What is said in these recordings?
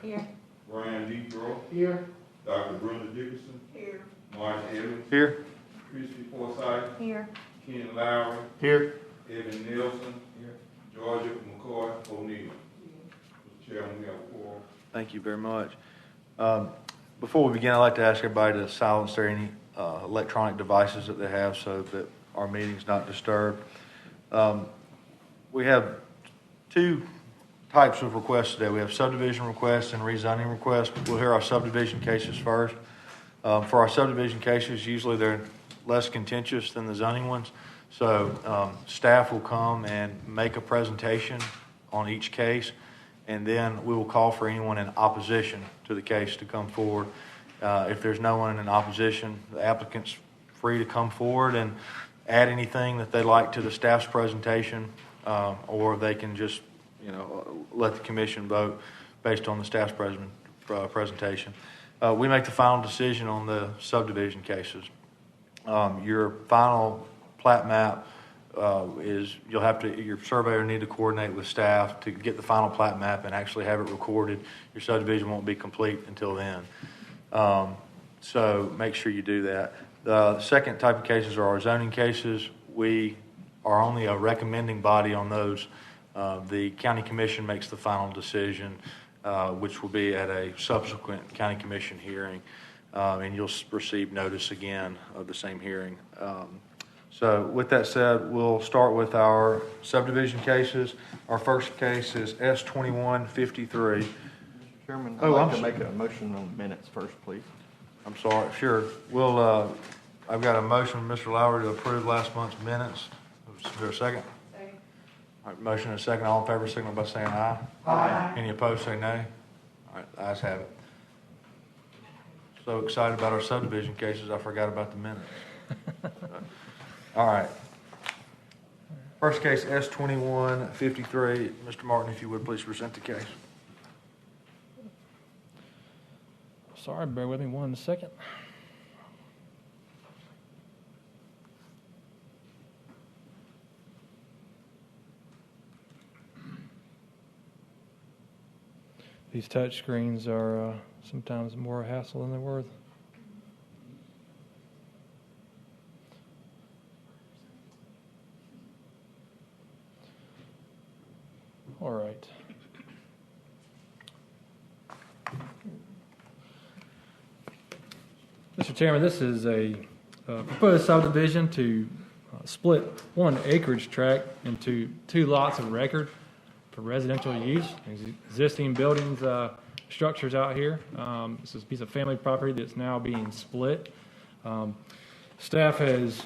Here. Brian Debro. Here. Dr. Brenda Dickerson. Here. Martin Evans. Here. Christy Forsythe. Here. Ken Lowry. Here. Evan Nelson. Here. Georgia McCoy O'Neill. Mr. Chairman, we have a quorum. Thank you very much. Before we begin, I'd like to ask everybody to silence any electronic devices that they have so that our meeting's not disturbed. We have two types of requests today. We have subdivision requests and rezoning requests. We'll hear our subdivision cases first. For our subdivision cases, usually they're less contentious than the zoning ones. So staff will come and make a presentation on each case, and then we will call for anyone in opposition to the case to come forward. If there's no one in opposition, the applicant's free to come forward and add anything that they like to the staff's presentation, or they can just let the commission vote based on the staff's presentation. We make the final decision on the subdivision cases. Your final plat map is your surveyor need to coordinate with staff to get the final plat map and actually have it recorded. Your subdivision won't be complete until then. So make sure you do that. The second type of cases are our zoning cases. We are only a recommending body on those. The county commission makes the final decision, which will be at a subsequent county commission hearing, and you'll receive notice again of the same hearing. So with that said, we'll start with our subdivision cases. Our first case is S2153. Mr. Chairman, I'd like to make a motion on minutes first, please. I'm sorry, sure. We'll, I've got a motion from Mr. Lowry to approve last month's minutes. Is there a second? Second. All right, motion and a second. All in favor, signal by saying aye. Aye. Any opposed, say nay. All right, the ayes have it. So excited about our subdivision cases, I forgot about the minutes. All right. First case, S2153. Mr. Martin, if you would please present the case. Sorry, bear with me 1 second. These touch screens are sometimes more hassle than they're worth. All right. Mr. Chairman, this is a proposed subdivision to split one acreage tract into 2 lots of record for residential use. There's existing buildings, structures out here. This is a piece of family property that's now being split. Staff has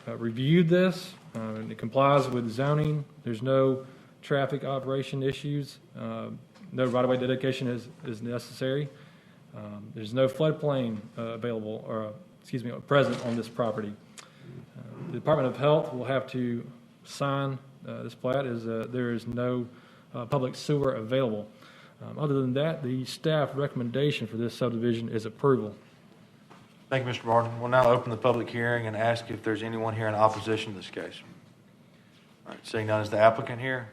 reviewed this, and it complies with zoning. There's no traffic operation issues. No right-of-way dedication is necessary. There's no floodplain present on this property. The Department of Health will have to sign this plat as there is no public sewer available. Other than that, the staff recommendation for this subdivision is approval. Thank you, Mr. Martin. We'll now open the public hearing and ask if there's anyone here in opposition to this case. All right, seeing none, is the applicant here?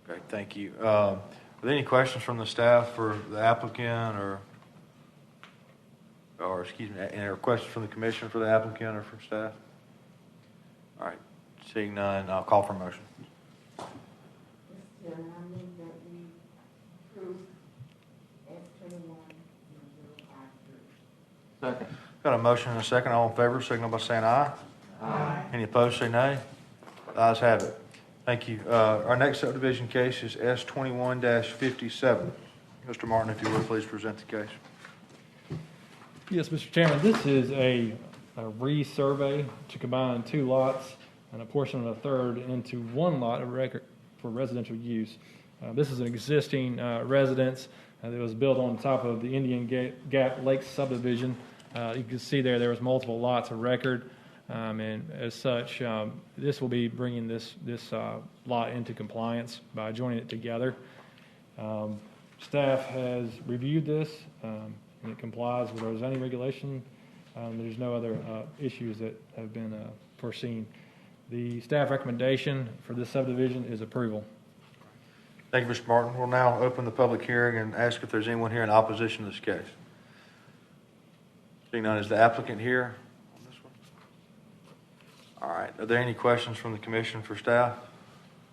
Great, thank you. Are there any questions from the staff for the applicant or excuse me, any questions from the commission for the applicant or from staff? All right, seeing none, I'll call for a motion. Mr. Chairman, I move that we approve S21-053. Second. Got a motion and a second. All in favor, signal by saying aye. Aye. Any opposed, say nay. The ayes have it. Thank you. Our next subdivision case is S21-57. Mr. Martin, if you would, please present the case. Yes, Mr. Chairman, this is a resurvey to combine 2 lots and a portion of a third into 1 lot of record for residential use. This is an existing residence that was built on top of the Indian Gap Lake subdivision. You can see there was multiple lots of record, and as such, this will be bringing this lot into compliance by joining it together. Staff has reviewed this, and it complies with our zoning regulation. There's no other issues that have been foreseen. The staff recommendation for this subdivision is approval. Thank you, Mr. Martin. We'll now open the public hearing and ask if there's anyone here in opposition to this case. Seeing none, is the applicant here on this one? All right. Are there any questions from the commission for staff?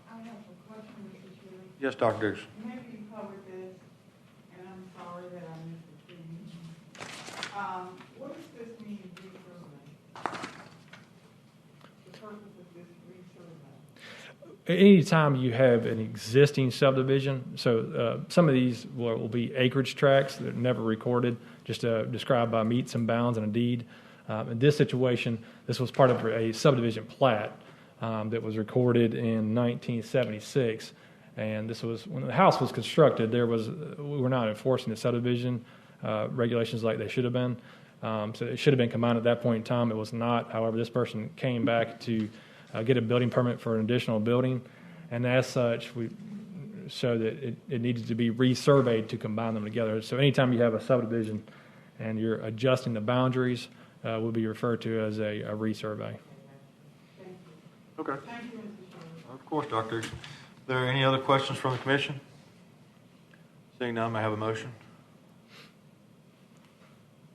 I have a question, Mr. Chairman. Yes, Dr. Dixon. Maybe you covered this, and I'm sorry that I missed the meeting. What does this mean, resurvey? The purpose of this resurvey? Anytime you have an existing subdivision, so some of these will be acreage tracts that are never recorded, just described by meets and bounds and a deed. In this situation, this was part of a subdivision plat that was recorded in 1976. And this was, when the house was constructed, we were not enforcing the subdivision regulations like they should have been. So it should have been combined at that point in time. It was not. However, this person came back to get a building permit for an additional building. And as such, we show that it needed to be resurveyed to combine them together. So anytime you have a subdivision and you're adjusting the boundaries, will be referred to as a resurvey. Okay. Thank you, Mr. Chairman. Of course, Dr. Dixon. Are there any other questions from the commission? Seeing none, may I have a motion?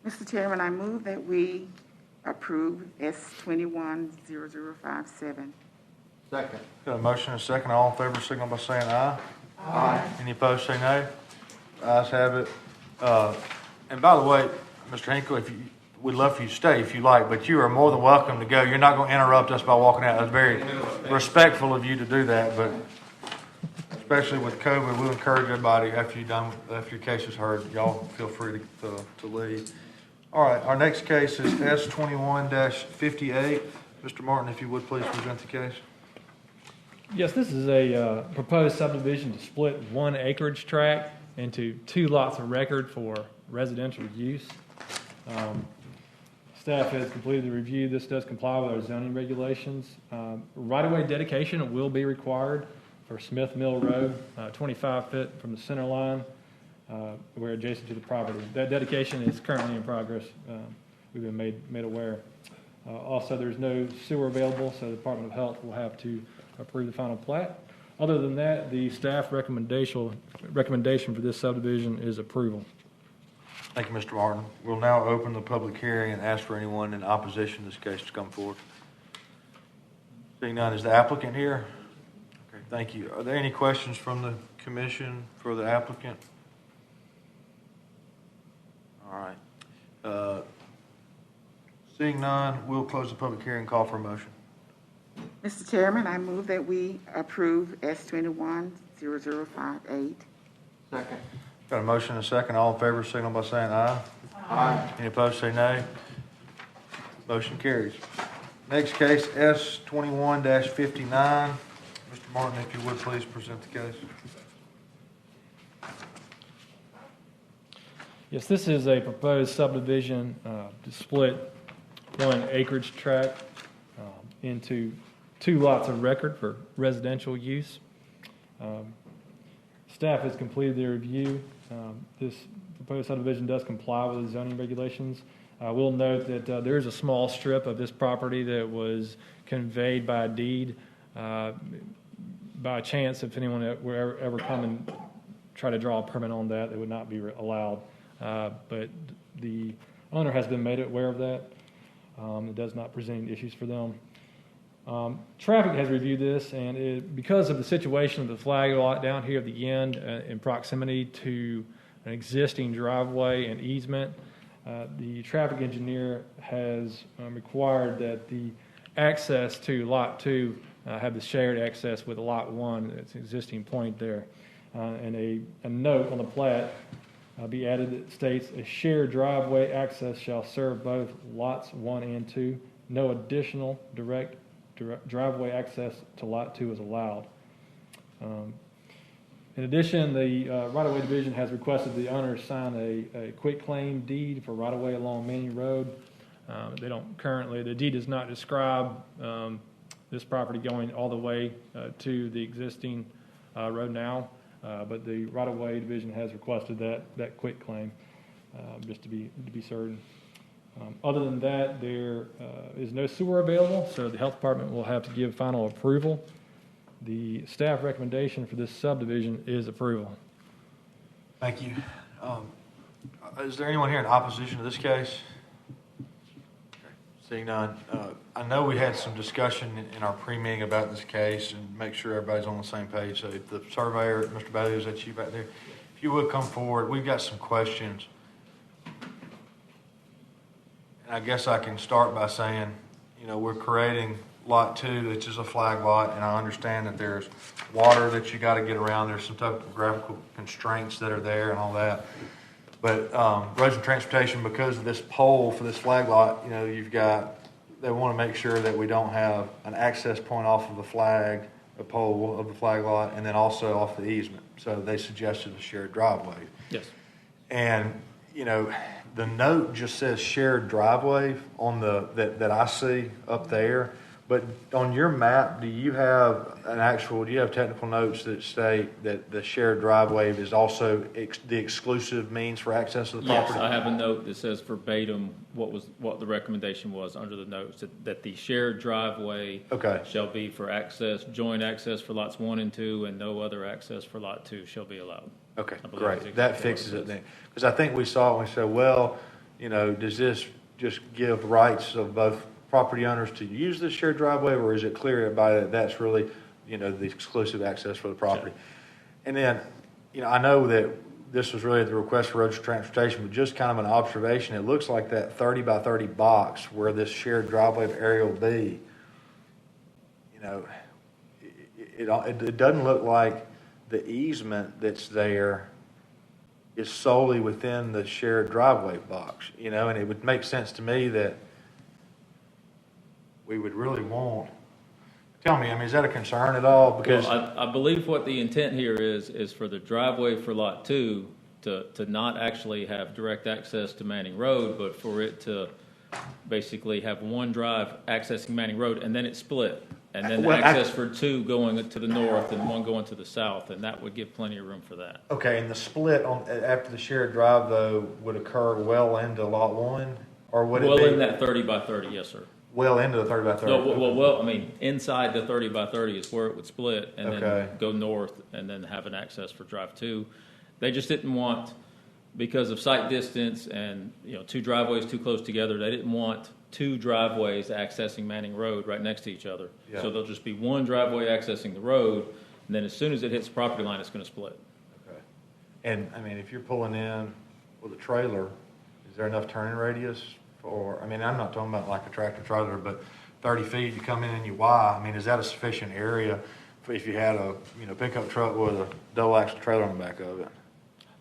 Mr. Chairman, I move that we approve S210057. Second. Got a motion and a second. All in favor, signal by saying aye. Aye. Any opposed, say nay. Ayes have it. And by the way, Mr. Hinkle, we'd love for you to stay if you like, but you are more than welcome to go. You're not going to interrupt us by walking out. That's very respectful of you to do that, but especially with COVID, we'll encourage everybody after your case is heard, y'all feel free to leave. All right, our next case is S21-58. Mr. Martin, if you would please present the case. Yes, this is a proposed subdivision to split one acreage tract into two lots of record for residential use. Staff has completed the review. This does comply with our zoning regulations. Right-of-way dedication will be required for Smith Mill Road, 25 feet from the center line. We're adjacent to the property. That dedication is currently in progress. We've been made aware. Also, there's no sewer available, so the Department of Health will have to approve the final plat. Other than that, the staff recommendation for this subdivision is approval. Thank you, Mr. Martin. We'll now open the public hearing and ask for anyone in opposition to this case to come forward. Seeing none, is the applicant here? Okay, thank you. Are there any questions from the commission for the applicant? All right. Seeing none, we'll close the public hearing and call for a motion. Mr. Chairman, I move that we approve S210058. Second. Got a motion and a second. All in favor, signal by saying aye. Aye. Any opposed, say nay. Motion carries. Next case, S21-59. Mr. Martin, if you would please present the case. Yes, this is a proposed subdivision to split one acreage tract into two lots of record for residential use. Staff has completed their review. This proposed subdivision does comply with the zoning regulations. We'll note that there is a small strip of this property that was conveyed by deed. By chance, if anyone were ever come and try to draw a permit on that, it would not be allowed. But the owner has been made aware of that. It does not present any issues for them. Traffic has reviewed this, and because of the situation of the flag lot down here at the end in proximity to an existing driveway and easement, the traffic engineer has required that the access to Lot 2 have the shared access with Lot 1. It's an existing point there. And a note on the plat be added that states a shared driveway access shall serve both Lots 1 and 2. No additional direct driveway access to Lot 2 is allowed. In addition, the right-of-way division has requested the owner sign a quitclaim deed for right-of-way along Manning Road. They don't currently, the deed does not describe this property going all the way to the existing road now, but the right-of-way division has requested that quitclaim just to be certain. Other than that, there is no sewer available, so the health department will have to give final approval. The staff recommendation for this subdivision is approval. Thank you. Is there anyone here in opposition to this case? Okay. Seeing none, I know we had some discussion in our pre-meeting about this case and make sure everybody's on the same page. So if the surveyor, Mr. Bailey, is that you back there? If you would come forward, we've got some questions. And I guess I can start by saying, we're creating Lot 2, which is a flag lot, and I understand that there's water that you got to get around. There's some topographical constraints that are there and all that. But Roads and Transportation, because of this pole for this flag lot, they want to make sure that we don't have an access point off of a pole of the flag lot, and then also off the easement. So they suggested a shared driveway. Yes. And, the note just says shared driveway on that I see up there. But on your map, do you have technical notes that state that the shared driveway is also the exclusive means for access to the property? Yes, I have a note that says verbatim what the recommendation was under the notes, that the shared driveway shall be for joint access for lots 1 and 2, and no other access for lot 2 shall be allowed. Okay, Exactly great. That fixes it then. Because I think we saw it and we said, well, does this just give rights of both property owners to use this shared driveway, or is it clear everybody that that's really, the exclusive access for the property? Sure. And then, I know that this was really at the request for Roads and Transportation, but just kind of an observation, it looks like that 30 by 30 box where this shared driveway of area will be, it doesn't look like the easement that's there is solely within the shared driveway box, and it would make sense to me that we would really want. Tell me, is that a concern at all? Because I believe what the intent here is for the driveway for lot 2 to not actually have direct access to Manning Road, but for it to basically have one drive accessing Manning Road, and then it's split. And then access for 2 going to the north and 1 going to the south, and that would give plenty of room for that. Okay, and the split after the shared drive, though, would occur well into lot 1? Or would it be? Well, in that 30 by 30, yes, sir. Well into the 30 by 30? No, inside the 30 by 30 is where it would split, and then go north, and then have an access for drive 2. They just didn't want, because of site distance and, 2 driveways too close together, they didn't want 2 driveways accessing Manning Road right next to each other. Yeah. So there'll just be 1 driveway accessing the road, and then as soon as it hits the property line, it's going to split. Okay. And, if you're pulling in with a trailer, is there enough turning radius for, I'm not talking about like a tractor trailer, but 30 feet, you come in and you Y, is that a sufficient area for if you had a, pickup truck with a double axle trailer on the back of it?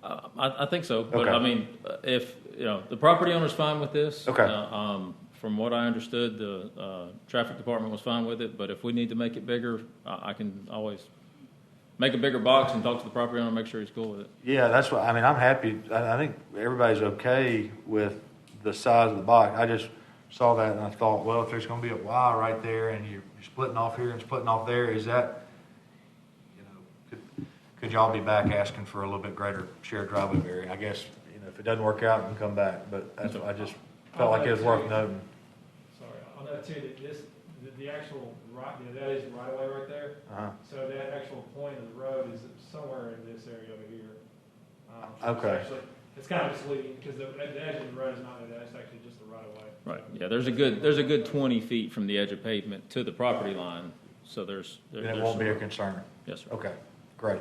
I think so, but Okay. if, the property owner's fine with this. Okay. From what I understood, the traffic department was fine with it, but if we need to make it bigger, I can always make a bigger box and talk to the property owner and make sure he's cool with it. Yeah, that's what, I'm happy. I think everybody's okay with the size of the box. I just saw that and I thought, well, if there's going to be a Y right there and you're splitting off here and splitting off there, is that, could y'all be back asking for a little bit greater shared driveway area? I guess, if it doesn't work out, we can come back, but that's what I just felt like it was worth noting. Sorry, I'll note too that the actual that is right away right there. Uh-huh. So that actual point of the road is somewhere in this area over here. Okay. It's kind of misleading because the edge of the road is not there. It's actually just the right of way. Right. Yeah. There's a good 20 feet from the edge of pavement to the property line. So there's it won't be a concern. Yes, sir. Okay. Great.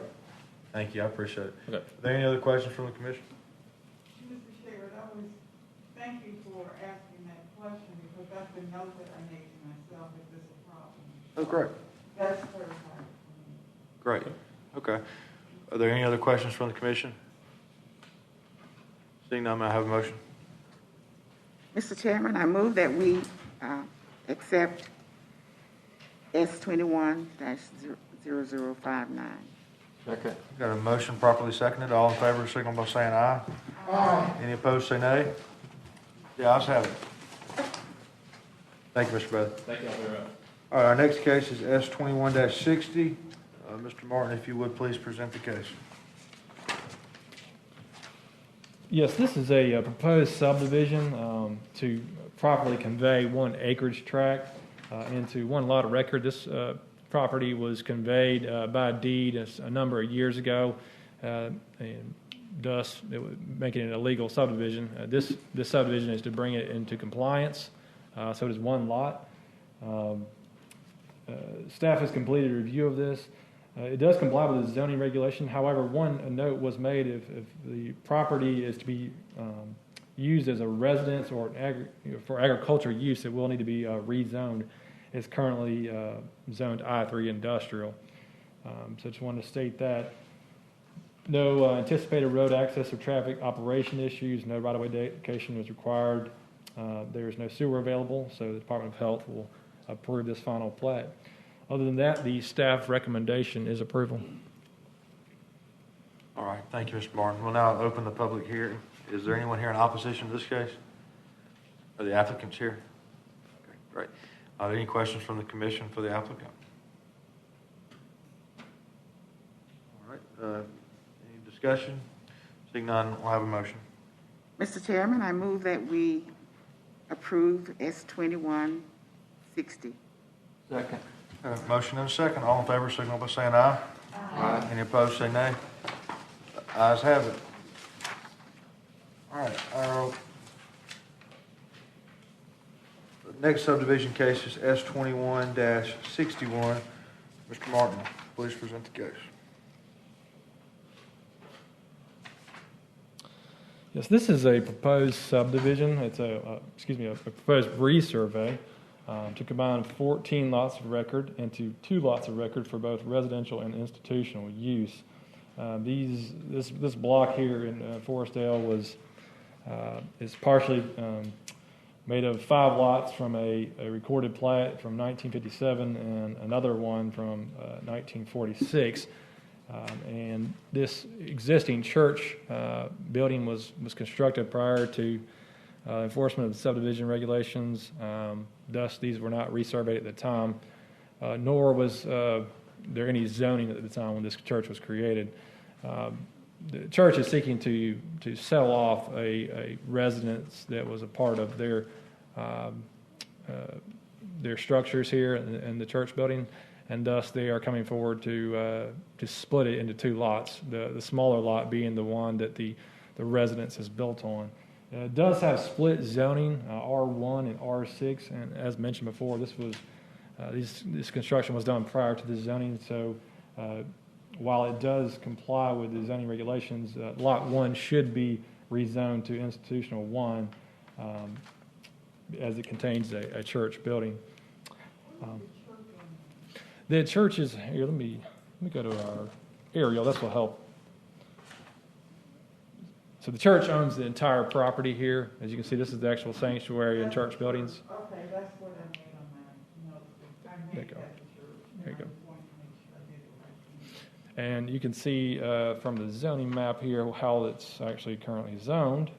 Thank you. I appreciate it. Okay. Are there any other questions from the commission? Mr. Chair, thank you for asking that question, because that's the note that I made to myself, if this is a problem. Oh, great. That's clarified for me. Great. Okay. Are there any other questions from the commission? Seeing none, may I have a motion? Mr. Chairman, I move that we accept S21-0059. Okay. Got a motion properly seconded. All in favor, signal by saying aye. Aye. Any opposed, say nay. The ayes have it. Thank you, Mr. Beth. Thank you all very much. All right, our next case is S21-60. Mr. Martin, if you would please present the case. Yes, this is a proposed subdivision to properly convey 1 acreage tract into 1 lot of record. This property was conveyed by deed a number of years ago, and thus it was making it an illegal subdivision. This subdivision is to bring it into compliance, so it is one lot. Staff has completed a review of this. It does comply with the zoning regulation. However, a note was made if the property is to be used as a residence or for agricultural use, it will need to be rezoned. It's currently zoned I3 industrial. So just wanted to state that. No anticipated road access or traffic operation issues. No right-of-way dedication was required. There is no sewer available, so the Department of Health will approve this final plat. Other than that, the staff recommendation is approval. All right, thank you, Mr. Martin. We'll now open the public hearing. Is there anyone here in opposition to this case? Are the applicants here? Okay, great. Are there any questions from the commission for the applicant? All right, any discussion? Seeing none, we'll have a motion. Mr. Chairman, I move that we approve S-2160. Second. Motion and a second. All in favor, signal by saying aye. Aye. Any opposed, say nay. The ayes have it. All right, our next subdivision case is S-21-61. Mr. Martin, please present the case. Yes, this is a proposed subdivision. It's a proposed resurvey to combine 14 lots of record into 2 lots of record for both residential and institutional use. This block here in Forestdale is partially made of 5 lots from a recorded plat from 1957 and another one from 1946. And this existing church building was constructed prior to enforcement of the subdivision regulations. Thus, these were not resurveyed at the time, nor was there any zoning at the time when this church was created. The church is seeking to sell off a residence that was a part of their structures here in the church building, and thus they are coming forward to split it into 2 lots. The smaller lot being the one that the residence is built on. It does have split zoning, R1 and R6, and as mentioned before, this construction was done prior to the zoning. So while it does comply with the zoning regulations, Lot 1 should be rezoned to Institutional 1, as it contains a church building. The church is here. Let me go to our aerial. This will help. So the church owns the entire property here. As you can see, this is the actual sanctuary and church buildings. Okay, that's what I made on my notes. I There you made go. that the church. There you go. I just wanted to make sure I did it right. And you can see from the zoning map here how it's actually currently zoned.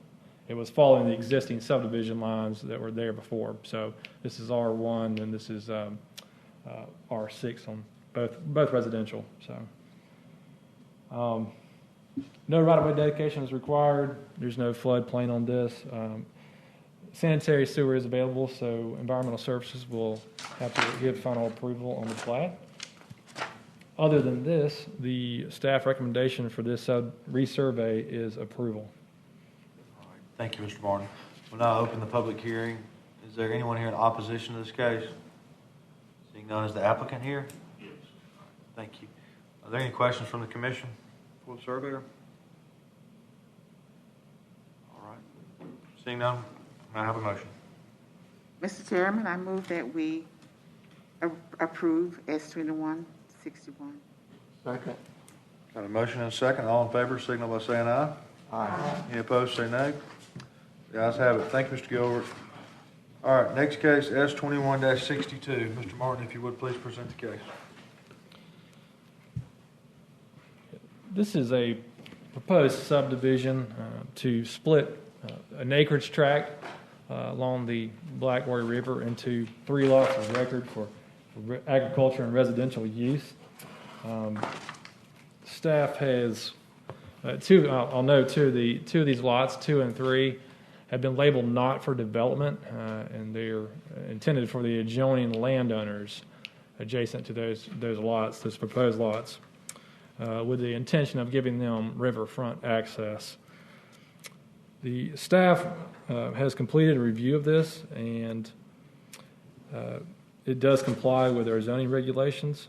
It was following the existing subdivision lines that were there before. So this is R1 and this is R6 on both residential. So no right-of-way dedication is required. There's no floodplain on this. Sanitary sewer is available, so environmental services will have to give final approval on the plat. Other than this, the staff recommendation for this resurvey is approval. All right, thank you, Mr. Martin. We'll now open the public hearing. Is there anyone here in opposition to this case? Seeing none, is the applicant here? Yes. Thank you. Are there any questions from the commission for the surveyor? All right. Seeing none, may I have a motion? Mr. Chairman, I move that we approve S-2161. Second. Got a motion and a second. All in favor, signal by saying aye. Aye. Any opposed, say nay. The ayes have it. Thank you, Mr. Gilbert. All right, next case, S-21-62. Mr. Martin, if you would, please present the case. This is a proposed subdivision to split an acreage tract along the Black Warrior River into 3 lots of record for agriculture and residential use. Staff has I'll note two of these lots, 2 and 3, have been labeled not for development, and they're intended for the adjoining landowners. adjacent to those lots, those proposed lots, with the intention of giving them riverfront access. The staff has completed a review of this, and it does comply with our zoning regulations.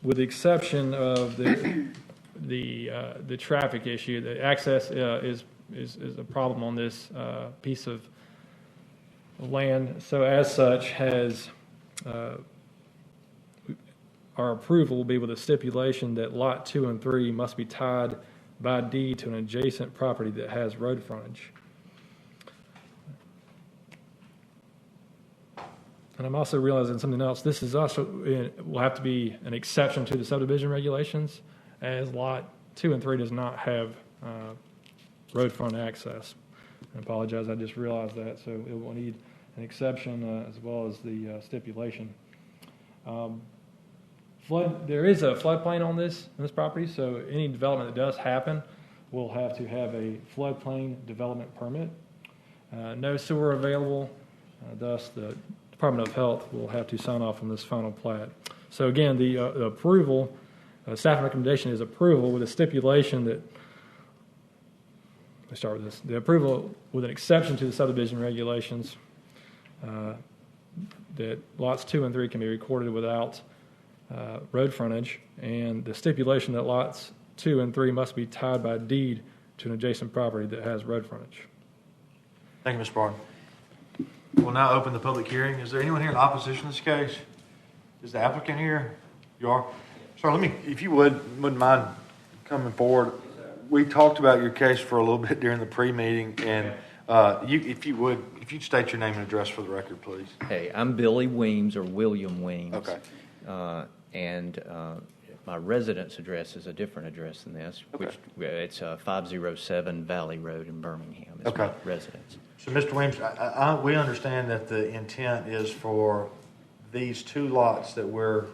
With the exception of the traffic issue, the access is a problem on this piece of land. So as such, our approval will be with a stipulation that Lot 2 and 3 must be tied by deed to an adjacent property that has road frontage. And I'm also realizing something else. This is also will have to be an exception to the subdivision regulations, as Lot 2 and 3 does not have road front access. I apologize, I just realized that, so it will need an exception as well as the stipulation. There is a floodplain on this property, so any development that does happen will have to have a floodplain development permit. No sewer available, thus the Department of Health will have to sign off on this final plat. So again, the approval, staff recommendation is approval with a stipulation that, let's start with this, the approval with an exception to the subdivision regulations that lots 2 and 3 can be recorded without road frontage, and the stipulation that lots 2 and 3 must be tied by deed to an adjacent property that has road frontage. Thank you, Mr. Barton. We'll now open the public hearing. Is there anyone here in opposition to this case? Is the applicant here? You are? Sir, if you wouldn't mind coming forward. We talked about your case for a little bit during the pre-meeting, and if you'd state your name and address for the record, please. Hey, I'm Billy Weems, or William Weems. Okay. And my residence address is a different address than this, Okay. which it's 507 Valley Road in Birmingham. It's Okay. my residence. So, Mr. Williams, we understand that the intent is for these 2 lots that we're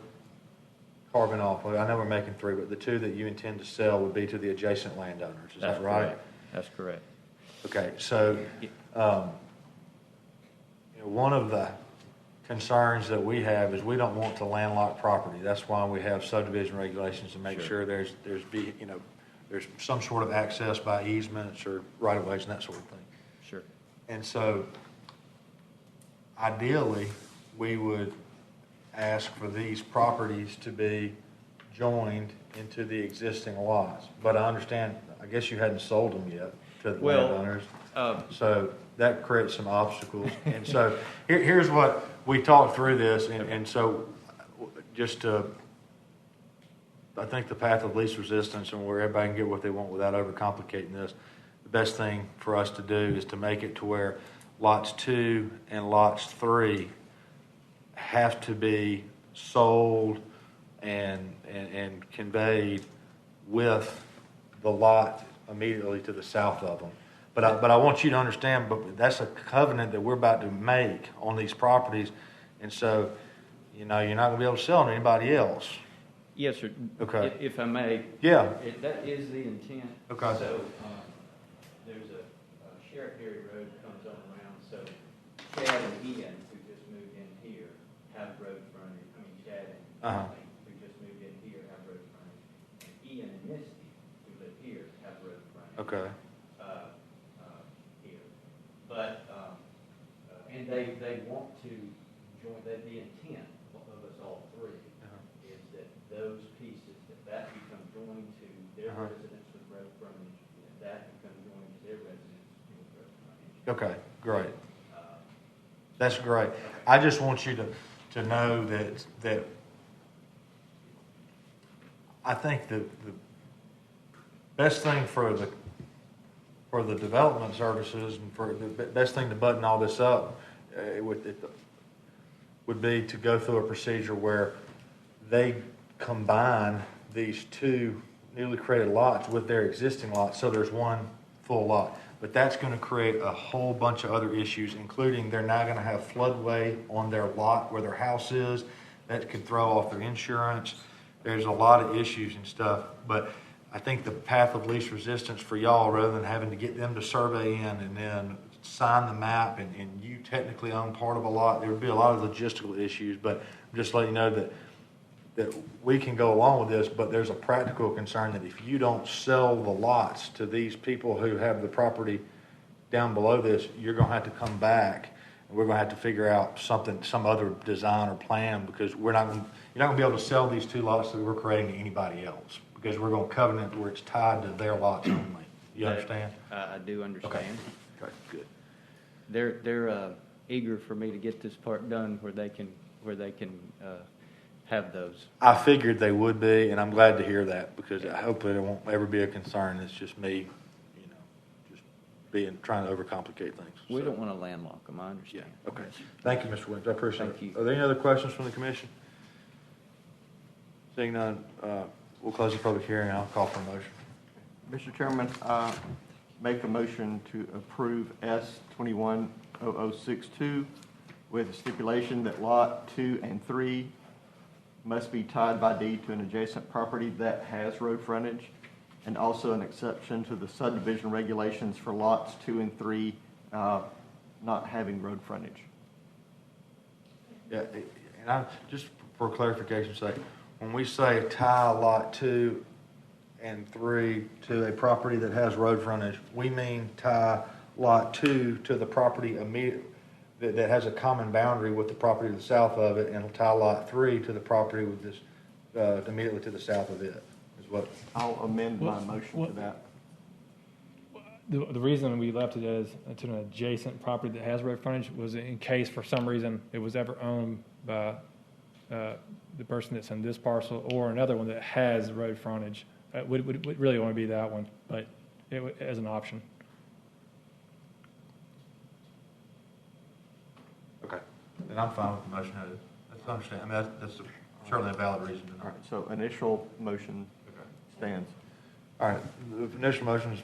carving off. I know we're making 3, but the 2 that you intend to sell would be to the adjacent landowners. Is that right? Correct. That's correct. Okay, so one of the concerns that we have is we don't want to landlock property. That's why we have subdivision regulations to make sure there's some sort of access by easements or right-of-ways and that sort of thing. Sure. And so ideally, we would ask for these properties to be joined into the existing lots. But I understand, I guess you hadn't sold them yet to the landowners. So that creates some obstacles. And so here's what we talked through this. And so just I think the path of least resistance and where everybody can get what they want without overcomplicating this, the best thing for us to do is to make it to where lots 2 and lots 3 have to be sold and conveyed with the lot immediately to the south of them. But I want you to understand, but that's a covenant that we're about to make on these properties, and so you're not going to be able to sell them to anybody else. Yes, sir. Okay. If I may. Yeah. That is the intent. Okay. So there's a Sheriff Perry Road comes on around. So Chad and Ian, who just moved in here, have road frontage. I mean, Chad and Kathleen, who just moved in here, have road frontage. And Ian and Misty, who live here, have road frontage. Okay. Here. But, and they want to join, the intent of us all 3 is that those pieces, that become joined to their residence with road frontage, and that become joined to their residence with road frontage. Okay, great. That's great. I just want you to know that I think the best thing for the development services and for the best thing to button all this up would be to go through a procedure where they combine these 2 newly created lots with their existing lots, so there's one full lot. But that's going to create a whole bunch of other issues, including they're now going to have floodway on their lot where their house is. That could throw off their insurance. There's a lot of issues and stuff. But I think the path of least resistance for y'all, rather than having to get them to survey in and then sign the map and you technically own part of a lot, there would be a lot of logistical issues, but I'm just letting you know that we can go along with this, but there's a practical concern that if you don't sell the lots to these people who have the property down below this, you're gonna have to come back, and we're gonna have to figure out some other design or plan, because you're not gonna be able to sell these 2 lots that we're creating to anybody else, because we're gonna covenant where it's tied to their lots only. You understand? I do understand. Okay, good. They're eager for me to get this part done where they can have those. I figured they would be, and I'm glad to hear that, because hopefully there won't ever be a concern. It's just me, just trying to overcomplicate things. We So, don't want to landlock them, I understand. yeah, okay. Thank you, Mr. Williams. I appreciate Thank it. you. Are there any other questions from the commission? Seeing none, we'll close the public hearing. I'll call for a motion. Mr. Chairman, make a motion to approve S 210062 with a stipulation that Lot 2 and 3 must be tied by deed to an adjacent property that has road frontage, and also an exception to the subdivision regulations for lots 2 and 3 not having road frontage. Yeah, and just for clarification's sake, when we say tie Lot 2 and 3 to a property that has road frontage, we mean tie Lot 2 to the property that has a common boundary with the property to the south of it, and tie Lot 3 to the property with this immediately to the south of it, is what. I'll amend my motion to that. The reason we left it as to an adjacent property that has road frontage was in case for some reason it was ever owned by the person that's in this parcel or another one that has road frontage. Would really want to be that one, but as an option. Okay, then I'm fine with the motion. That's understand. I mean, that's certainly a valid reason. All right, so initial motion stands. All right, the initial motion's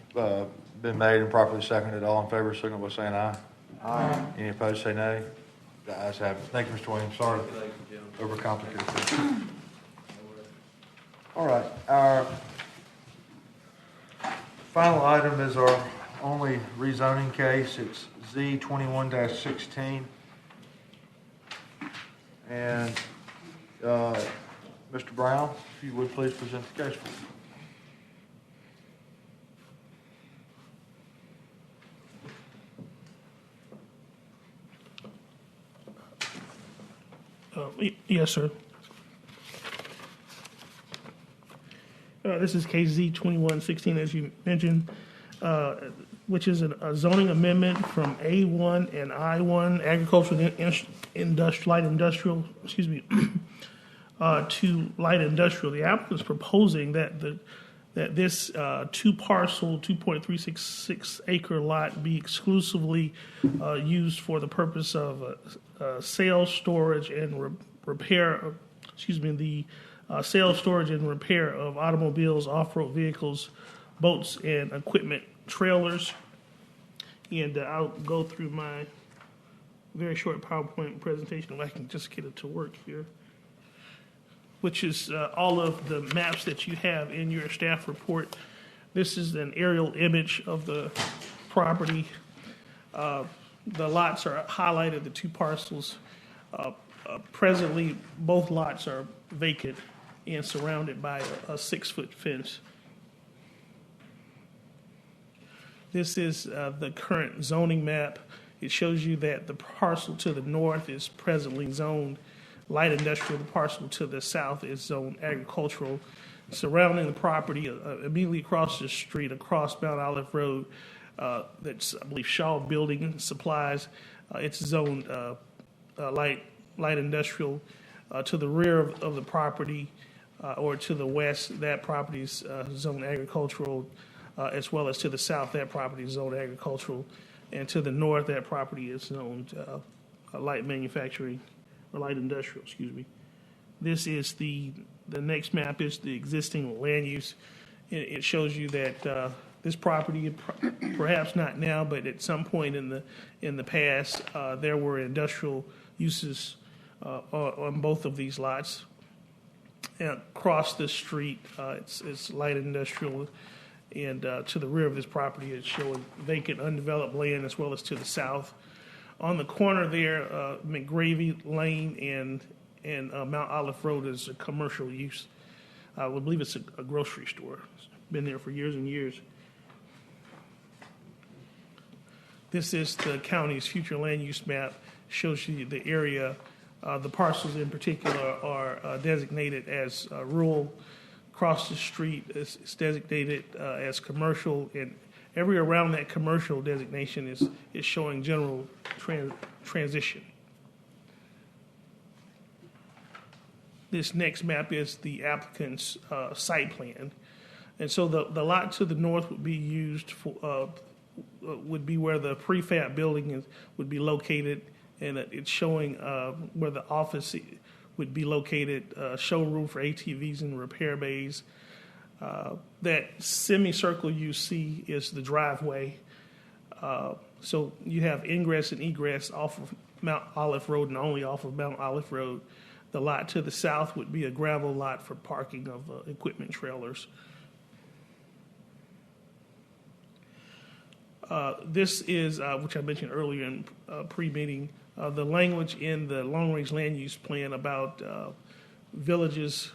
been made and properly seconded. All in favor, signal by saying aye. Aye. Any opposed, say nay. The ayes have it. Thank you, Mr. Williams. Sorry to overcomplicate things. All right, our final item is our only rezoning case. It's Z 21-16. And Mr. Brown, if you would please present the case for me. Yes, sir. This is KZ 2116, as you mentioned, which is a zoning amendment from A1 and I1 agricultural light industrial, to light industrial. The applicant is proposing that this 2-parcel, 2.366 acre lot be exclusively used for the purpose of sales, storage, and repair. Sales, storage, and repair of automobiles, off-road vehicles, boats, and equipment trailers. And I'll go through my very short PowerPoint presentation if I can just get it to work here, which is all of the maps that you have in your staff report. This is an aerial image of the property. The lots are highlighted, the 2 parcels. Presently, both lots are vacant and surrounded by a 6-foot fence. This is the current zoning map. It shows you that the parcel to the north is presently zoned light industrial. The parcel to the south is zoned agricultural. Surrounding the property, immediately across the street, across Mount Olive Road, that's, I believe, Shaw Building Supplies. It's zoned light industrial. To the rear of the property, or to the west, that property is zoned agricultural, as well as to the south, that property is zoned agricultural, and to the north, that property is zoned light manufacturing, or light industrial, excuse me. This is the next map is the existing land use. It shows you that this property, perhaps not now, but at some point in the past, there were industrial uses on both of these lots. And across the street, it's light industrial, And to the rear of this property, it's showing vacant, undeveloped land, as well as to the south. On the corner there, McGravy Lane and Mount Olive Road is a commercial use. I would believe it's a grocery store. It's been there for years and years. This is the county's future land use map. Shows you the area. The parcels in particular are designated as rural. Across the street is designated as commercial, and every around that commercial designation is showing general transition. This next map is the applicant's site plan. And so the lot to the north would be used for, would be where the prefab building would be located, and it's showing where the office would be located, showroom for ATVs and repair bays. That semicircle you see is the driveway. So you have ingress and egress off of Mount Olive Road and only off of Mount Olive Road. The lot to the south would be a gravel lot for parking of equipment trailers. This is, which I mentioned earlier in pre-meeting, the language in the long-range land use plan about villages,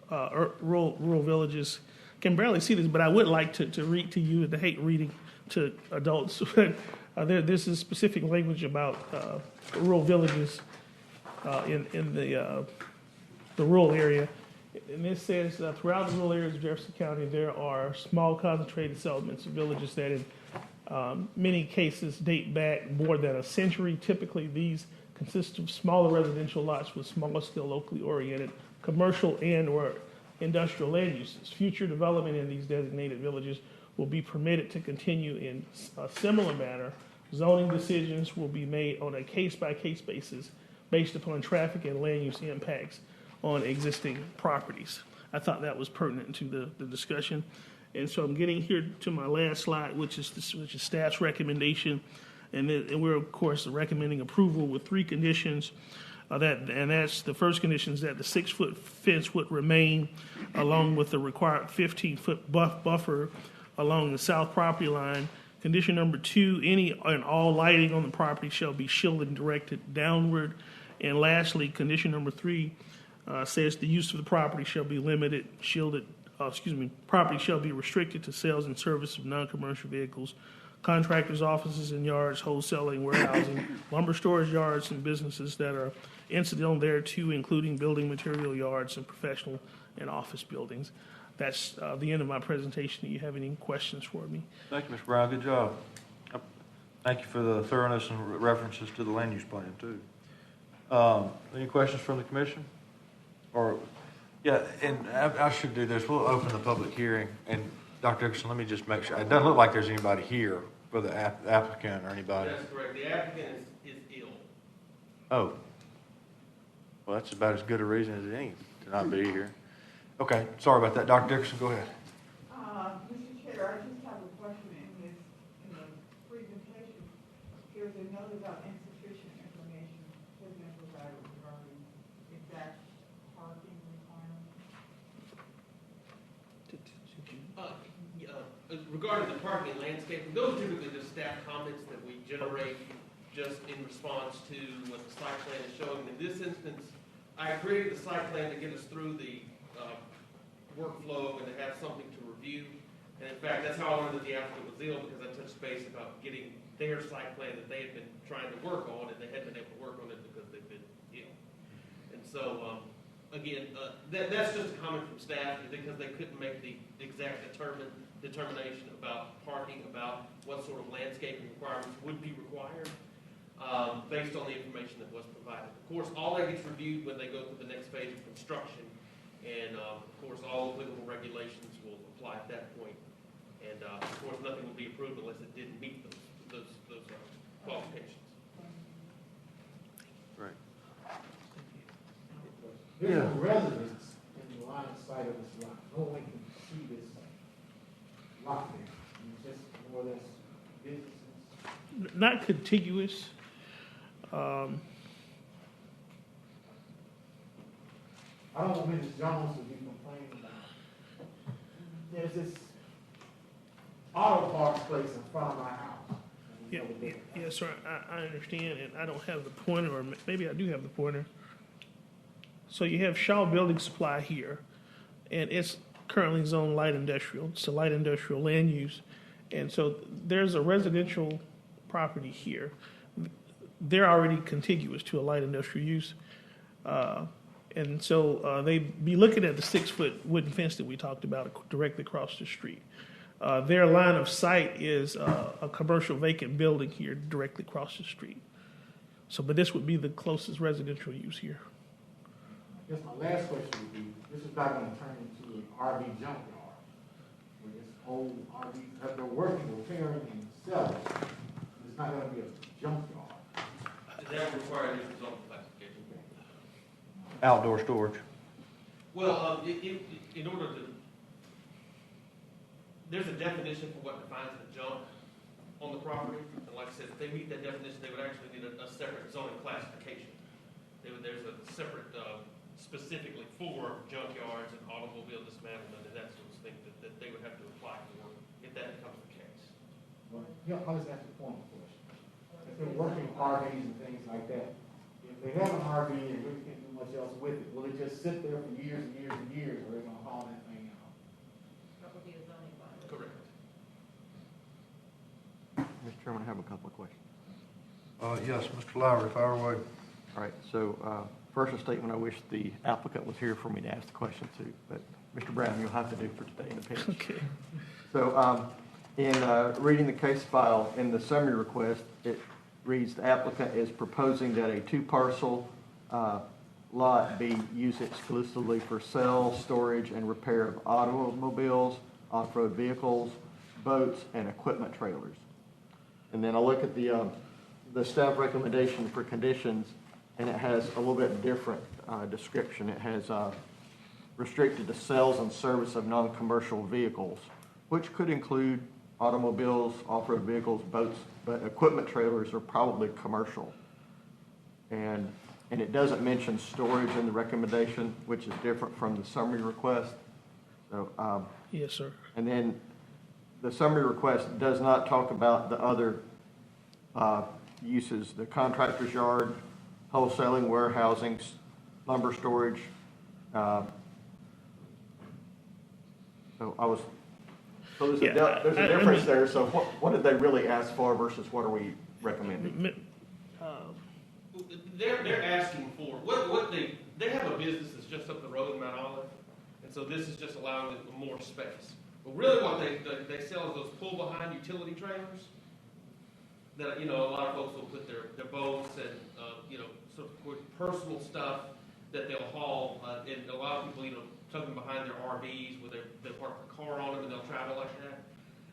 rural villages. Can barely see this, but I would like to read to you, and I hate reading to adults. This is specific language about rural villages in the rural area. And it says, throughout the rural areas of Jefferson County, there are small concentrated settlements and villages that in many cases date back more than a century. Typically, these consist of smaller residential lots with small-scale, locally oriented commercial and or industrial land uses. Future development in these designated villages will be permitted to continue in a similar manner. Zoning decisions will be made on a case-by-case basis based upon traffic and land use impacts on existing properties. I thought that was pertinent to the discussion. And so I'm getting here to my last slide, which is staff's recommendation. And we're, of course, recommending approval with 3 conditions. That's the first condition is that the 6-foot fence would remain along with the required 15-foot buffer along the south property line. Condition number 2, any and all lighting on the property shall be shielded and directed downward. And lastly, condition number 3 says the use of the property shall be limited, property shall be restricted to sales and service of non-commercial vehicles, contractors' offices and yards, wholesaling, warehousing, lumber storage yards, and businesses that are incidental thereto, including building material yards and professional and office buildings. That's the end of my presentation. Do you have any questions for me? Thank you, Mr. Brown. Good job. Thank you for the thoroughness and references to the land use plan, too. Any questions from the commission? Or, yeah, and I should do this. We'll open the public hearing. And Dr. Dickerson, let me just make sure. It doesn't look like there's anybody here for the applicant or anybody. That's correct. The applicant is ill. Oh. Well, that's about as good a reason as any to not be here. Okay, sorry about that. Dr. Dickerson, go ahead. Mr. Chair, I just have a question in the presentation. There's a note about insufficient information provided regarding exact parking requirements. Regarding the parking and landscaping, those are typically just staff comments that we generate just in response to what the site plan is showing. In this instance, I created the site plan to get us through the workflow and to have something to review. And in fact, that's how I learned that the applicant was ill, because I touched base about getting their site plan that they had been trying to work on, and they hadn't been able to work on it because they've been ill. And so, again, that's just a comment from staff, because they couldn't make the exact determination about parking, about what sort of landscaping requirements would be required, based on the information that was provided. Of course, all that gets reviewed when they go through the next phase of construction, and of course, all applicable regulations will apply at that point. And of course, nothing will be approved unless it didn't meet those qualifications. Right. There's no residents in the line of sight of this lot. No one can see this lot there. It's just more or less businesses. Not contiguous. I don't know what Mrs. Jones would be complaining about. There's this auto parts place in front of my house. Yeah, yes, sir, I understand, and I don't have the pointer, or maybe I do have the pointer. So you have Shaw Building Supply here, and it's currently zoned light industrial. It's a light industrial land use. And so there's a residential property here. They're already contiguous to a light industrial use. And so they'd be looking at the 6-foot wooden fence that we talked about directly across the street. Their line of sight is a commercial vacant building here directly across the street. So, but this would be the closest residential use here. I guess my last question would be, this is not going to turn into an RV junkyard, where this old RV, that they're working, repairing, and selling. It's not going to be a junkyard. That requires a different zone classification. Outdoor storage. Well, in order to, there's a definition for what defines a junk on the property. And like I said, if they meet that definition, they would actually need a separate zoning classification. There's a separate, specifically for junkyards and automobile dismantlement and that sort of thing that they would have to apply for if that becomes the case. Well, yeah, I'll just ask a point of question. If they're working RVs and things like that, if they have an RV and really can't do much else with it, will it just sit there for years and years and years, or are they going to haul that thing out? That would be a zoning violation. Correct. Mr. Chairman, I have a couple of questions. Yes, Mr. Lowry, fire away. All right, so first a statement I wish the applicant was here for me to ask the question to, but Mr. Brown, you'll have to do for today in the pinch. Okay. So in reading the case file in the summary request, it reads the applicant is proposing that a 2-parcel lot be used exclusively for sale, storage, and repair of automobiles, off-road vehicles, boats, and equipment trailers. And then I look at the staff recommendation for conditions, and it has a little bit different description. It has restricted to sales and service of non-commercial vehicles, which could include automobiles, off-road vehicles, boats, but equipment trailers are probably commercial. And it doesn't mention storage in the recommendation, which is different from the summary request. So, Yes, sir. and then the summary request does not talk about the other uses, the contractor's yard, wholesaling, warehousing, lumber storage. So there's a difference there. So what did they really ask for versus what are we recommending? They're asking for, what they have a business that's just up the road in Mount Olive, and so this is just allowing them more space. But really what they sell is those pull-behind utility trailers that, a lot of folks will put their boats and, sort of personal stuff that they'll haul, and a lot of people, tuck them behind their RVs where they park the car on them and they'll travel like that.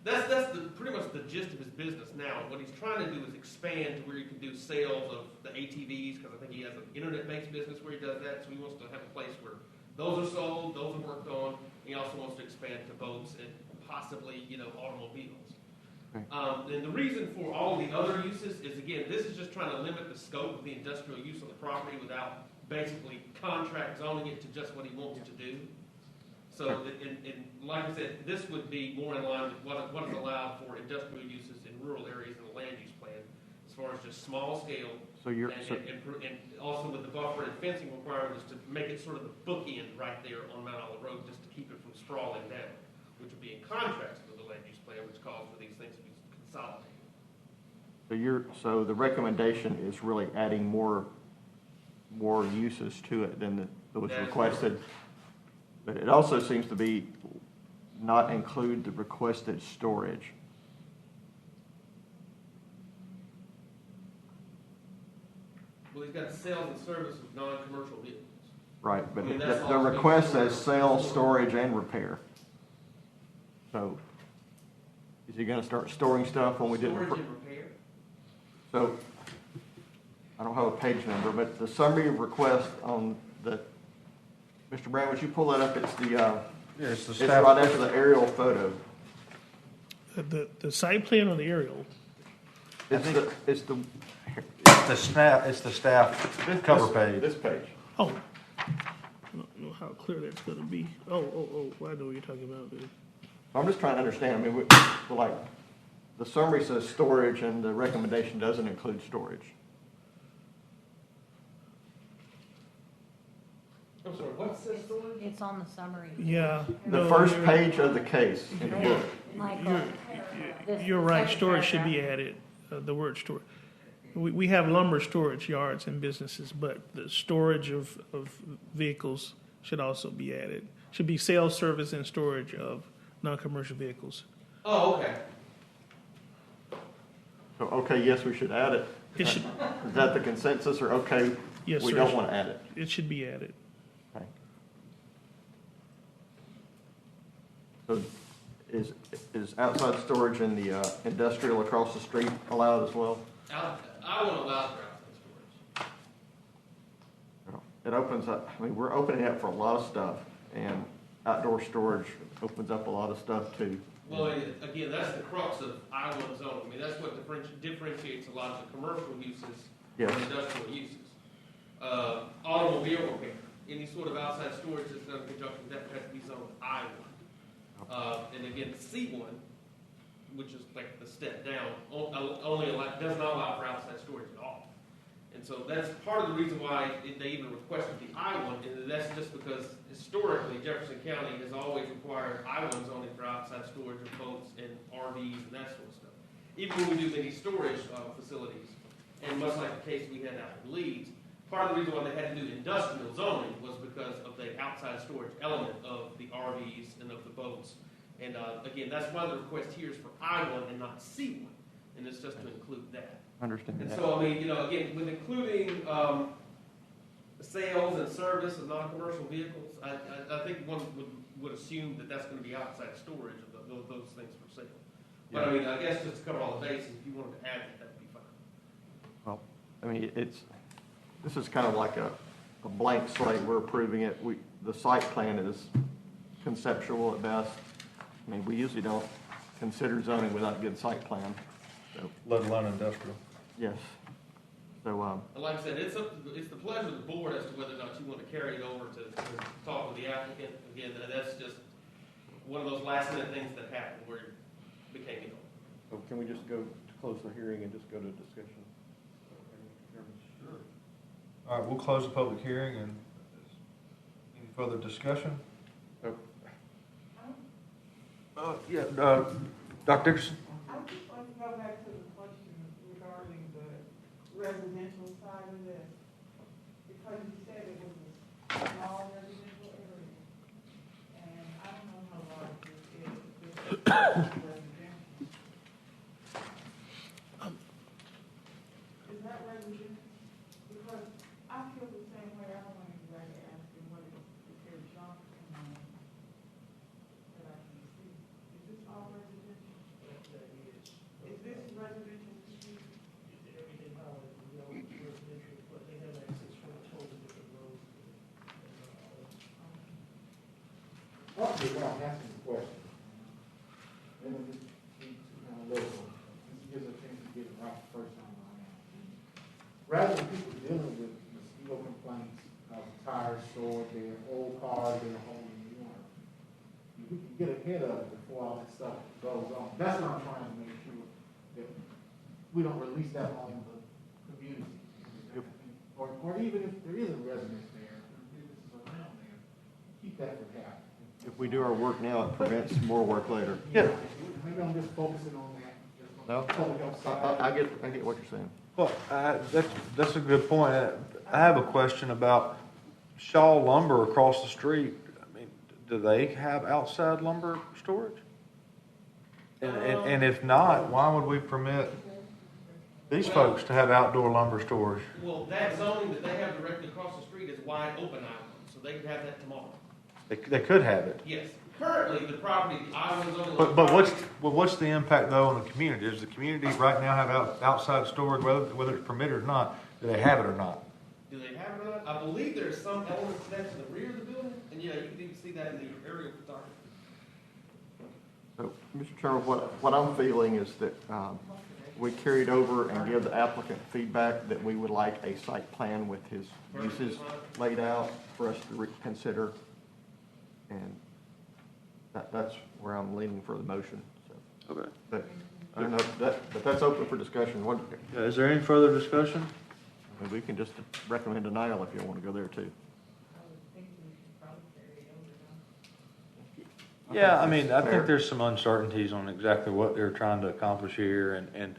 That's pretty much the gist of his business now. What he's trying to do is expand to where he can do sales of the ATVs, because I think he has an internet-based business where he does that, so he wants to have a place where those are sold, those are worked on. He also wants to expand to boats and possibly, automobiles. And the reason for all the other uses is, again, this is just trying to limit the scope of the industrial use of the property without basically contract zoning it to just what he wants to do. So, like I said, this would be more in line with what is allowed for industrial uses in rural areas in the land use plan, as far as just small scale. So and also with the buffer and fencing requirements to make it sort of the bookend right there on Mount Olive Road, just to keep it from sprawling down, which would be in contrast with the land use plan, which calls for these things to be consolidated. So the recommendation is really adding more uses to it than was requested. But it also seems to be not include the requested storage. Well, he's got sales and service of non-commercial vehicles. Right, but that's the all request being says sales, storage, and repair. So is he going to start storing stuff when we did Storage and repair? So I don't have a page number, but the summary of request on the, Mr. Brown, would you pull that up? It's it's the it's right after the aerial photo. The site plan or the aerial? It's the It's the staff cover page. This page. Oh, I don't know how clear that's going to be. Oh, I know what you're talking about. I'm just trying to understand, I mean, we're like, the summary says storage and the recommendation doesn't include storage. I'm sorry, what says storage? It's on the summary. Yeah. The no, first you're- page of the case in the book. Michael. You're right, storage should be added, the word storage. We have lumber storage yards and businesses, but the storage of vehicles should also be added. Should be sales, service, and storage of non-commercial vehicles. Oh, okay. So, okay, yes, we should add it. It should, Is that the consensus, or okay, Yes, we sir. don't want to add it? it should be added. Okay. So is outside storage in the industrial across the street allowed as well? I want to allow for outside storage. It opens up, I mean, we're opening up for a lot of stuff, and outdoor storage opens up a lot of stuff too. Well, again, that's the crux of I-1 zone. I mean, that's what differentiates a lot of the commercial uses Yes. from industrial uses. Automobile repair, any sort of outside storage that's done in conjunction with that has to be zoned I-1. And again, the C1, which is like the step down, does not allow for outside storage at all. And so that's part of the reason why they even requested the I-1, and that's just because historically Jefferson County has always required I-1 zoning for outside storage of boats and RVs and that sort of stuff. Even when we do many storage facilities, and much like the case we had out in Leeds, part of the reason why they had to do industrial zoning was because of the outside storage element of the RVs and of the boats. And again, that's why the request here is for I-1 and not C1, and it's just to include that. Understand And that. so, I mean, again, with including sales and service of non-commercial vehicles, I think one would assume that that's going to be outside storage of those things for sale. But I mean, I guess just to cover all the bases, if you wanted to add that would be fine. Well, I mean, this is kind of like a blank slate. We're approving it. The site plan is conceptual at best. I mean, we usually don't consider zoning without a good site plan. So, Let alone industrial. yes. So, And like I said, it's the pleasure of the board as to whether or not you want to carry it over to talk with the applicant. Again, that's just one of those last minute things that happened where it became illegal. so can we just go to close the hearing and just go to discussion? Sure. All right, we'll close the public hearing, and any further discussion? Yeah, Dr. Dickerson? I would just like to go back to the question regarding the residential side of this, because you said it was a small residential area, and I don't know how large this is, this is residential. Is that residential? Because I feel the same way. I don't want anybody asking what is there junk in my, that I can see. Is this all residential? Is this residential to you? Everything how it is residential, but they have access from a totally different road. Ultimately, what I'm asking the question, and then just kind of look, this gives a chance to get it right the first time around. Rather than people dealing with mosquito complaints, tires stored there, old cars that are holding the water, if we can get ahead of it before all that stuff goes on. That's what I'm trying to make sure, that we don't release that on the community. Or even if there is a residence there, or businesses around there, keep that from happening. If we do our work now, it prevents more work later. Yeah. Maybe I'm just focusing on that. just on No, the public health side. I get what you're saying. Well, that's a good point. I have a question about Shaw Lumber across the street. I mean, do they have outside lumber storage? And if not, why would we permit these folks to have outdoor lumber storage? Well, that zoning that they have directly across the street is wide open island, so they could have that tomorrow. They could have it. Yes. Currently, the property, I was zoning. But what's the impact though on the community? Does the community right now have outside storage, whether it's permitted or not? Do they have it or not? Do they have it or not? I believe there's some elements to that to the rear of the building, and yeah, you can even see that in the aerial photography. So, Mr. Chairman, what I'm feeling is that we carried over and give the applicant feedback that we would like a site plan with his uses laid out for us to consider. And That's where I'm leaning for the motion, so. Okay. But, I don't know, but that's open for discussion. What, Is there any further discussion? I mean, we can just recommend denial if you want to go there too. I would think we should probably carry it over, though. Yeah, I mean, I Fair. think there's some uncertainties on exactly what they're trying to accomplish here, and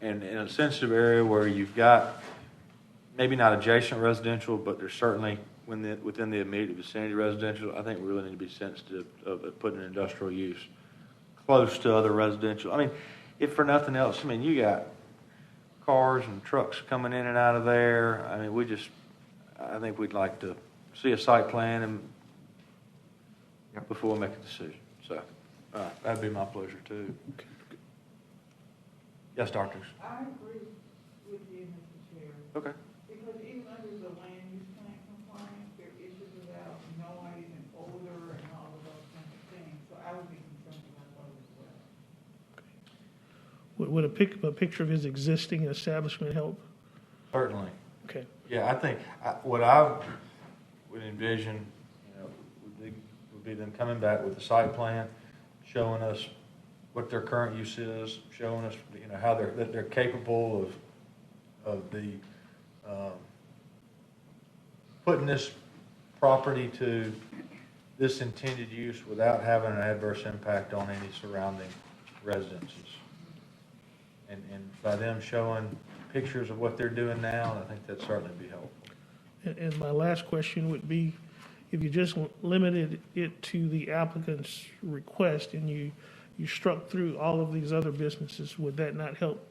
in a sensitive area where you've got maybe not adjacent residential, but there's certainly within the immediate vicinity residential. I think we really need to be sensitive of putting an industrial use close to other residential. I mean, if for nothing else, I mean, you got cars and trucks coming in and out of there. I mean, I think we'd like to see a site plan and before we make a decision. So, that'd be my pleasure too. Yes, doctors. I agree with you, Mr. Chair. Okay. Because even under the land use plan compliance, there are issues about noise and odor and all of those kinds of things. So I would be concerned about those as well. Would a picture of his existing establishment help? Certainly. Okay. Yeah, I think what I would envision, would be them coming back with the site plan, showing us what their current use is, showing us, how they're capable of the putting this property to this intended use without having an adverse impact on any surrounding residences. And by them showing pictures of what they're doing now, I think that'd certainly be helpful. And my last question would be, if you just limited it to the applicant's request and you struck through all of these other businesses, would that not help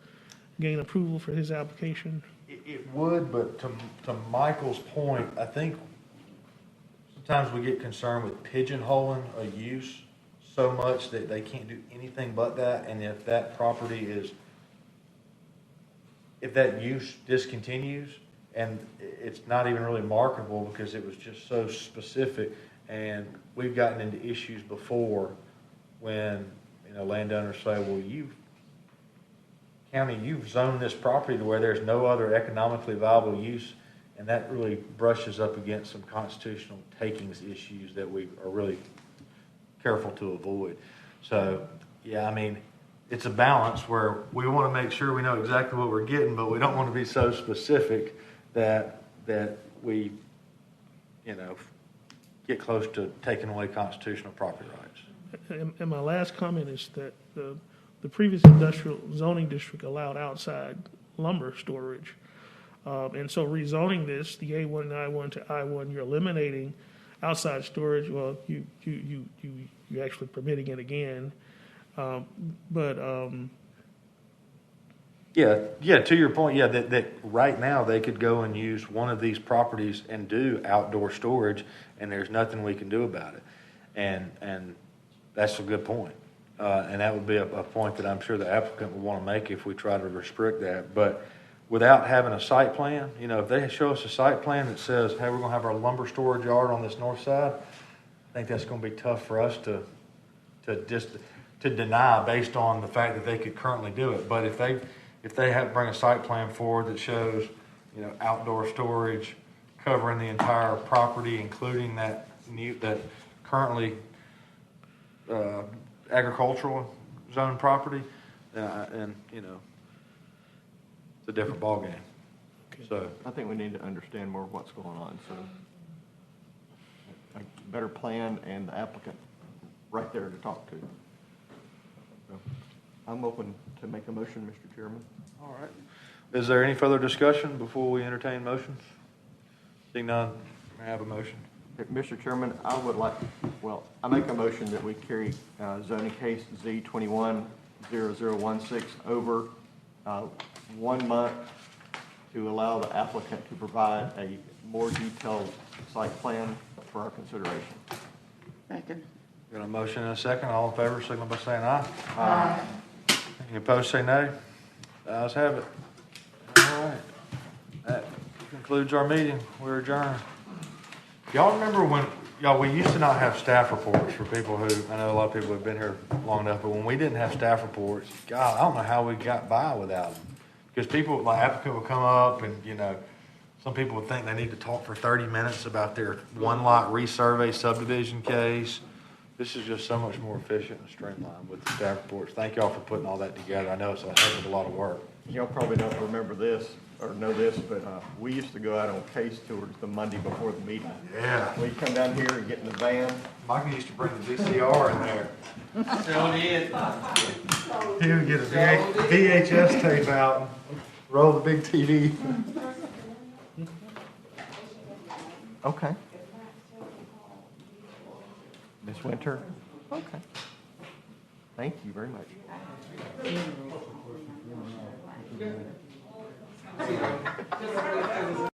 gain approval for his application? It would, but to Michael's point, I think sometimes we get concerned with pigeonholing a use so much that they can't do anything but that, and if that property if that use discontinues, and it's not even really marketable because it was just so specific, and we've gotten into issues before when, landowners say, well, you've zoned this property to where there's no other economically viable use, and that really brushes up against some constitutional takings issues that we are really careful to avoid. So, yeah, I mean, it's a balance where we want to make sure we know exactly what we're getting, but we don't want to be so specific that we, get close to taking away constitutional property rights. And my last comment is that the previous industrial zoning district allowed outside lumber storage. And so rezoning this, the A1 and I1 to I1, you're eliminating outside storage. Well, you actually permitting it again. Yeah, to your point, that right now they could go and use one of these properties and do outdoor storage, and there's nothing we can do about it. And that's a good point. And that would be a point that I'm sure the applicant would want to make if we try to restrict that. But without having a site plan, if they show us a site plan that says, hey, we're going to have our lumber storage yard on this north side, I think that's going to be tough for us to deny based on the fact that they could currently do it. But if they bring a site plan forward that shows, outdoor storage covering the entire property, including that currently agricultural zone property, and it's a different ballgame. Okay. So I think we need to understand more of what's going on, so a better plan and the applicant right there to talk to. So I'm open to make a motion, Mr. Chairman. all right. Is there any further discussion before we entertain motions? Seeing none, may I have a motion? Mr. Chairman, I make a motion that we carry zoning case Z210016 over 1 month to allow the applicant to provide a more detailed site plan for our consideration. Second. Got a motion and a second. All in favor, signal by saying aye. Aye. Any opposed, say nay. The ayes have it. All right. That concludes our meeting. We're adjourned. Y'all remember when, we used to not have staff reports for people who, I know a lot of people have been here long enough, but when we didn't have staff reports, God, I don't know how we got by without them. Because people, like applicant would come up and, some people would think they need to talk for 30 minutes about their one lot resurvey subdivision case. This is just so much more efficient and streamlined with the staff reports. Thank y'all for putting all that together. I know it's a heck of a lot of work. Y'all probably don't remember this or know this, but we used to go out on case tours the Monday before the meeting. Yeah. We'd come down here and get in the van. Mike used to bring the VCR in there. So did. He would get a VHS tape out and roll the big TV. Okay. This winter? Okay. Thank you very much. Just as